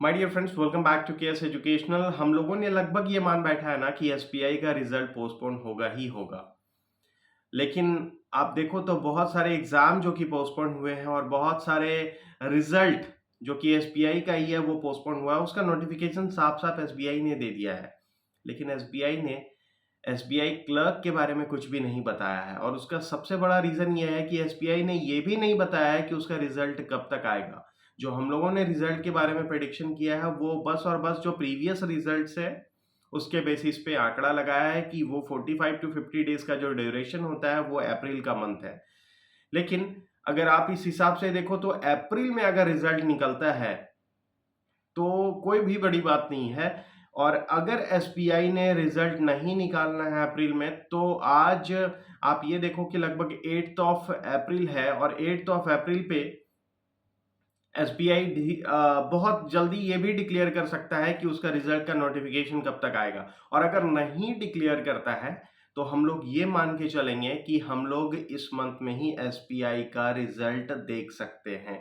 My dear friends, welcome back to KS educational. हम लोगों ने लगभग ये मान बैठा है ना कि एसबीआई का रिजल्ट पोस्टपोन होगा ही होगा। लेकिन आप देखो तो बहुत सारे एग्जाम जो कि पोस्टपोन हुए हैं और बहुत सारे रिजल्ट जो कि एसबीआई का ही है वो पोस्टपोन हुआ है। उसका नोटिफिकेशन साफ साफ एसबीआई ने दे दिया है। लेकिन एसबीआई ने एसबीआई क्लर्क के बारे में कुछ भी नहीं बताया है और उसका सबसे बड़ा रीजन ये है कि एसबीआई ने ये भी नहीं बताया है कि उसका रिजल्ट कब तक आएगा। जो हम लोगों ने रिजल्ट के बारे में प्रेडिक्शन किया है वो बस और बस जो प्रीवियस रिजल्ट्स है उसके बेसिस पे आंकड़ा लगाया है कि वो 45 टू 50 डेज का जो ड्यूरेशन होता है वो अप्रैल का मंथ है। लेकिन अगर आप इस हिसाब से देखो तो अप्रैल में अगर रिजल्ट निकलता है तो कोई भी बड़ी बात नहीं है। और अगर एसबीआई ने रिजल्ट नहीं निकालना है अप्रैल में तो आज आप ये देखो कि लगभग 8th ऑफ अप्रैल है और 8th ऑफ अप्रैल पे एसबीआई बहुत जल्दी ये भी डिक्लेयर कर सकता है कि उसका रिजल्ट का नोटिफिकेशन कब तक आएगा। और अगर नहीं डिक्लेयर करता है तो हम लोग ये मान के चलेंगे कि हम लोग इस मंथ में ही एसबीआई का रिजल्ट देख सकते हैं।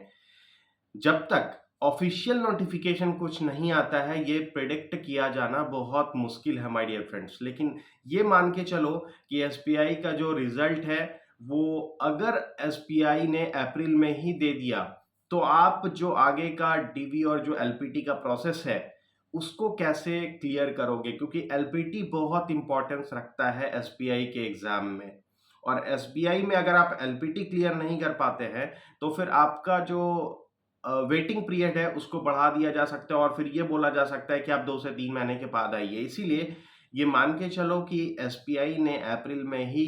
जब तक ऑफिशियल नोटिफिकेशन कुछ नहीं आता है ये प्रेडिक्ट किया जाना बहुत मुश्किल है माय डियर फ्रेंड्स। लेकिन ये मान के चलो कि एसबीआई का जो रिजल्ट है वो अगर एसबीआई ने अप्रैल में ही दे दिया तो आप जो आगे का डीवी और जो एलपीटी का प्रोसेस है उसको कैसे क्लियर करोगे, क्योंकि एलपीटी बहुत इंपॉर्टेंस रखता है एसबीआई के एग्जाम में। और एसबीआई में अगर आप एलपीटी क्लियर नहीं कर पाते हैं तो फिर आपका जो वेटिंग पीरियड है उसको बढ़ा दिया जा सकता है और फिर ये बोला जा सकता है कि आप 2 से 3 महीने के बाद आइए। इसीलिए ये मान के चलो कि एसबीआई ने अप्रैल में ही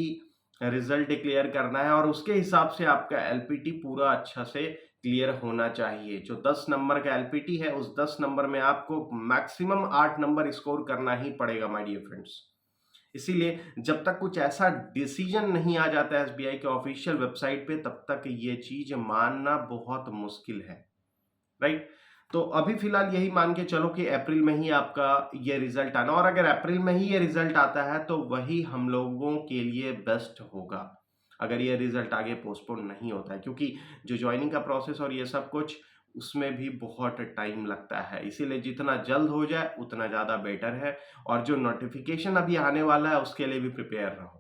रिजल्ट डिक्लेयर करना है और उसके हिसाब से आपका एलपीटी पूरा अच्छा से क्लियर होना चाहिए। जो 10 नंबर का एलपीटी है उस 10 नंबर में आपको मैक्सिमम 8 नंबर स्कोर करना ही पड़ेगा माय डियर फ्रेंड्स। इसीलिए जब तक कुछ ऐसा डिसीजन नहीं आ जाता है एसबीआई के ऑफिशियल वेबसाइट पे तब तक ये चीज मानना बहुत मुश्किल है, राइट। तो अभी फिलहाल यही मान के चलो कि अप्रैल में ही आपका ये रिजल्ट आना, और अगर अप्रैल में ही ये रिजल्ट आता है तो वही हम लोगों के लिए बेस्ट होगा अगर ये रिजल्ट आगे पोस्टपोन नहीं होता है, क्योंकि जो ज्वाइनिंग का प्रोसेस और ये सब कुछ उसमें भी बहुत टाइम लगता है। इसीलिए जितना जल्द हो जाए उतना ज़्यादा बेटर है और जो नोटिफिकेशन अभी आने वाला है उसके लिए भी प्रिपेयर रहो।